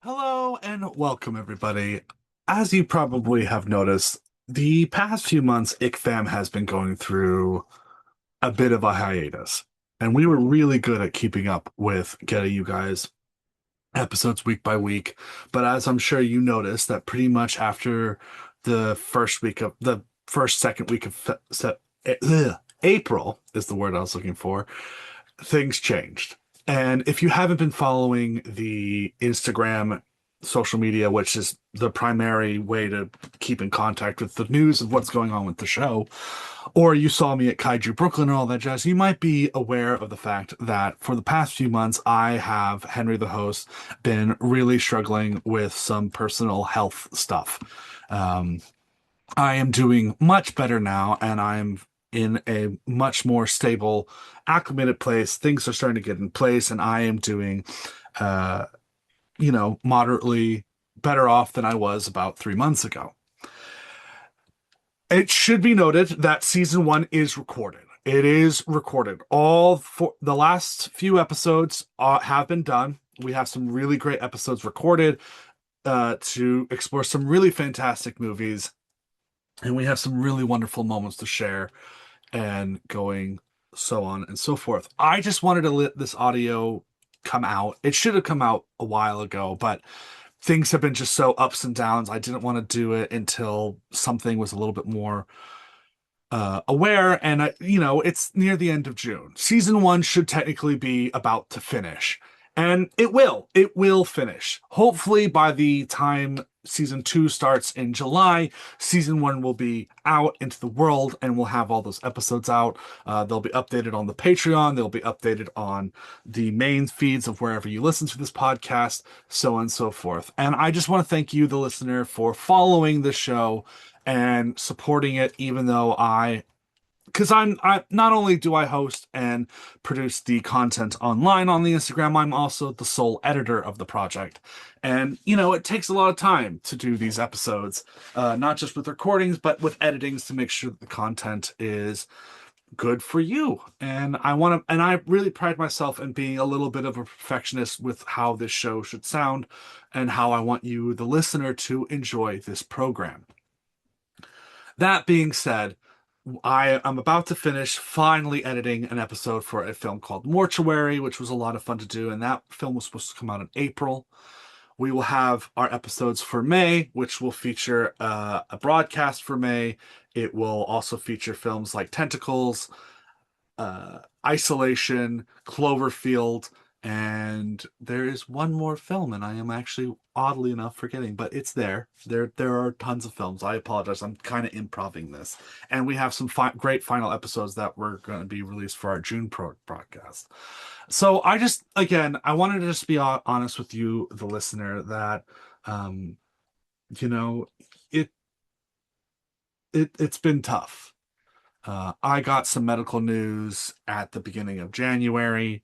Hello and welcome, everybody. As you probably have noticed, the past few months, ICFAM has been going through a bit of a hiatus, and we were really good at keeping up with getting you guys episodes week by week. But as I'm sure you noticed, that pretty much after the second week of April is the word I was looking for, things changed. And if you haven't been following the Instagram social media, which is the primary way to keep in contact with the news of what's going on with the show, or you saw me at Kaiju Brooklyn and all that jazz, you might be aware of the fact that for the past few months, I have, Henry the host, been really struggling with some personal health stuff. Um, I am doing much better now, and I'm in a much more stable, acclimated place. Things are starting to get in place, and I am doing, uh, moderately better off than I was about 3 months ago. It should be noted that season one is recorded. It is recorded. All for the last few episodes have been done. We have some really great episodes recorded to explore some really fantastic movies, and we have some really wonderful moments to share and going so on and so forth. I just wanted to let this audio come out. It should have come out a while ago, but things have been just so ups and downs. I didn't want to do it until something was a little bit more aware. And it's near the end of June. Season one should technically be about to finish, and it will. It will finish. Hopefully, by the time season two starts in July, season one will be out into the world, and we'll have all those episodes out. They'll be updated on the Patreon. They'll be updated on the main feeds of wherever you listen to this podcast, so on and so forth. And I just want to thank you, the listener, for following the show and supporting it, even though because I not only do I host and produce the content online on the Instagram, I'm also the sole editor of the project. And it takes a lot of time to do these episodes, not just with recordings, but with editings to make sure that the content is good for you. And I really pride myself in being a little bit of a perfectionist with how this show should sound and how I want you, the listener, to enjoy this program. That being said, I am about to finish finally editing an episode for a film called Mortuary, which was a lot of fun to do, and that film was supposed to come out in April. We will have our episodes for May, which will feature a broadcast for May. It will also feature films like Tentacles, Isolation, Cloverfield, and there is one more film, and I am actually oddly enough forgetting, but it's there. There are tons of films. I apologize. I'm kind of improving this, and we have some great final episodes that were going to be released for our June broadcast. So again, I wanted to just be honest with you, the listener, that um, you know, it it's been tough. I got some medical news at the beginning of January,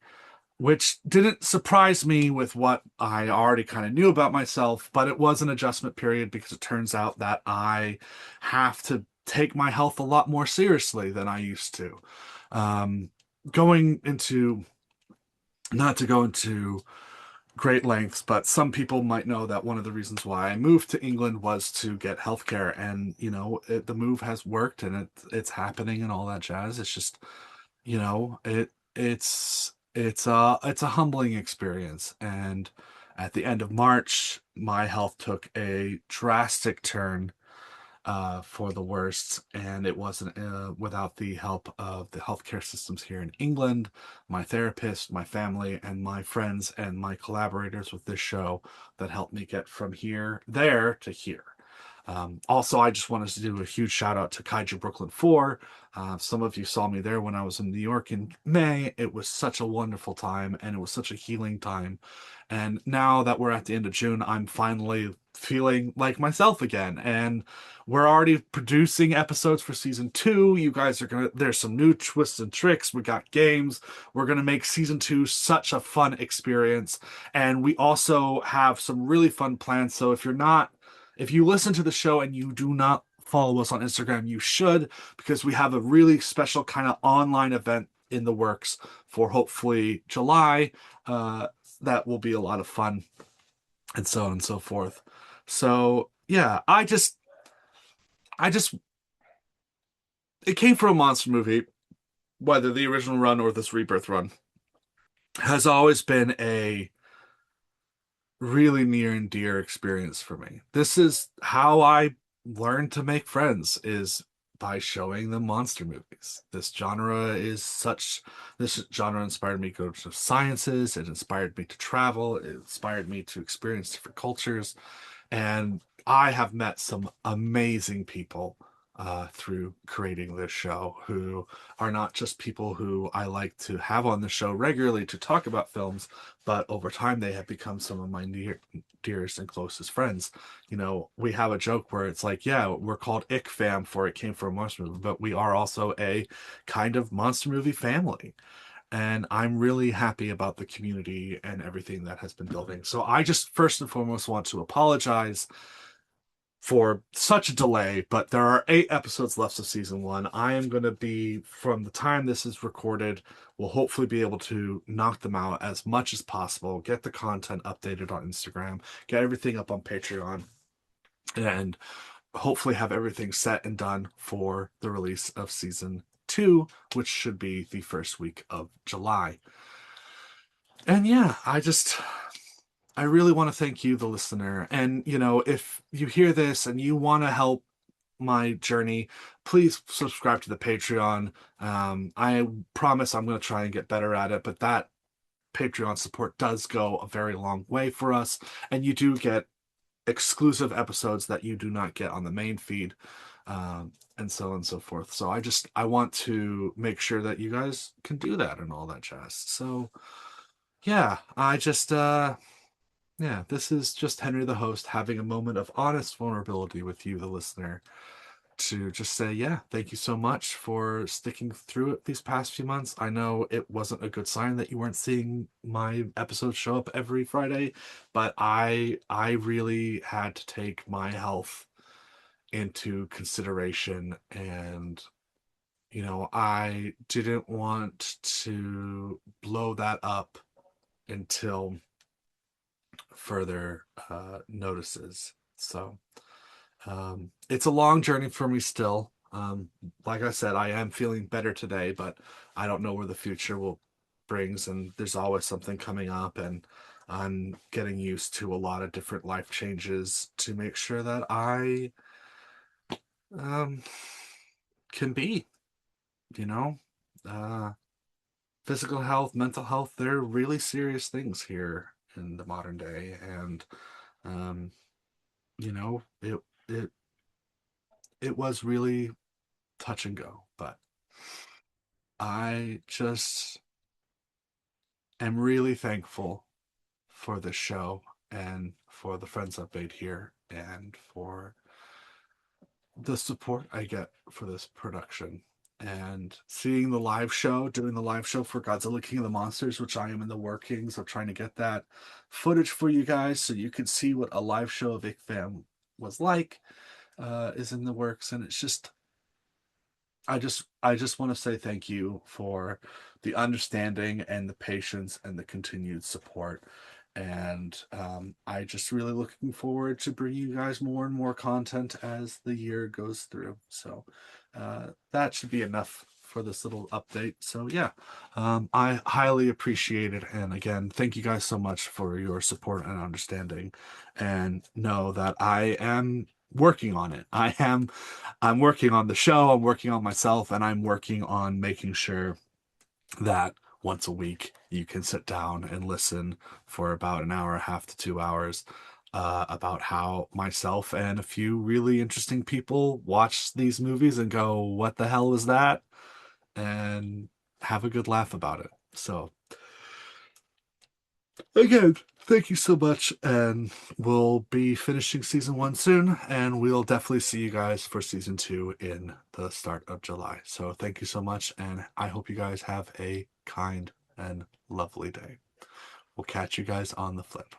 which didn't surprise me with what I already kind of knew about myself, but it was an adjustment period because it turns out that I have to take my health a lot more seriously than I used to. Um, going into, not to go into great lengths, but some people might know that one of the reasons why I moved to England was to get healthcare, and the move has worked, and it's happening and all that jazz. It's just it's a humbling experience, and at the end of March, my health took a drastic turn for the worst, and it wasn't without the help of the healthcare systems here in England, my therapist, my family, and my friends and my collaborators with this show that helped me get from there to here. Also, I just wanted to do a huge shout out to Kaiju Brooklyn 4. Some of you saw me there when I was in New York in May. It was such a wonderful time, and it was such a healing time. And now that we're at the end of June, I'm finally feeling like myself again. And we're already producing episodes for season two. You guys are there's some new twists and tricks. We got games. We're gonna make season two such a fun experience. And we also have some really fun plans. So if you listen to the show and you do not follow us on Instagram, you should, because we have a really special kind of online event in the works for hopefully July. That will be a lot of fun. and so on and so forth. So yeah, I just it came from a monster movie, whether the original run or this rebirth run, has always been a really near and dear experience for me. This is how I learned to make friends, is by showing them monster movies. This genre inspired me to go to sciences, it inspired me to travel, it inspired me to experience different cultures, and I have met some amazing people through creating this show, who are not just people who I like to have on the show regularly to talk about films, but over time they have become some of my dearest and closest friends. You know, we have a joke where it's like, yeah, we're called Ick Fam for It Came From a Monster Movie, but we are also a kind of monster movie family. And I'm really happy about the community and everything that has been building. So I just first and foremost want to apologize for such a delay, but there are 8 episodes left of season one. I am going to be, from the time this is recorded, we'll hopefully be able to knock them out as much as possible, get the content updated on Instagram, get everything up on Patreon, and hopefully have everything set and done for the release of season two, which should be the first week of July. And yeah, I really want to thank you, the listener. And, you know, if you hear this and you want to help my journey, please subscribe to the Patreon. I promise I'm going to try and get better at it, but that Patreon support does go a very long way for us. And you do get exclusive episodes that you do not get on the main feed, and so on and so forth. So I want to make sure that you guys can do that and all that jazz. So yeah, yeah, this is just Henry the host having a moment of honest vulnerability with you, the listener, to just say, yeah, thank you so much for sticking through it these past few months. I know it wasn't a good sign that you weren't seeing my episodes show up every Friday, but I really had to take my health into consideration, and you know, I didn't want to blow that up until further notices. So it's a long journey for me still. Like I said, I am feeling better today, but I don't know where the future will brings, and there's always something coming up, and I'm getting used to a lot of different life changes to make sure that I um, can be, you know, uh, physical health, mental health, they're really serious things here in the modern day, and um, you know, it it was really touch and go, but I just am really thankful for the show and for the friends I've made here and for the support I get for this production. And seeing the live show, doing the live show for Godzilla King of the Monsters, which I am in the workings of trying to get that footage for you guys so you could see what a live show of ICFAM was like, is in the works. And it's just, I just want to say thank you for the understanding and the patience and the continued support. And I just really looking forward to bringing you guys more and more content as the year goes through. So that should be enough for this little update. So yeah, I highly appreciate it. And again, thank you guys so much for your support and understanding. And know that I am working on it. I'm working on the show, I'm working on myself, and I'm working on making sure that once a week you can sit down and listen for about an hour and a half to 2 hours about how myself and a few really interesting people watch these movies and go, what the hell was that? And have a good laugh about it. So, again, thank you so much. And we'll be finishing season one soon. And we'll definitely see you guys for season two in the start of July. So thank you so much. And I hope you guys have a kind and lovely day. We'll catch you guys on the flip.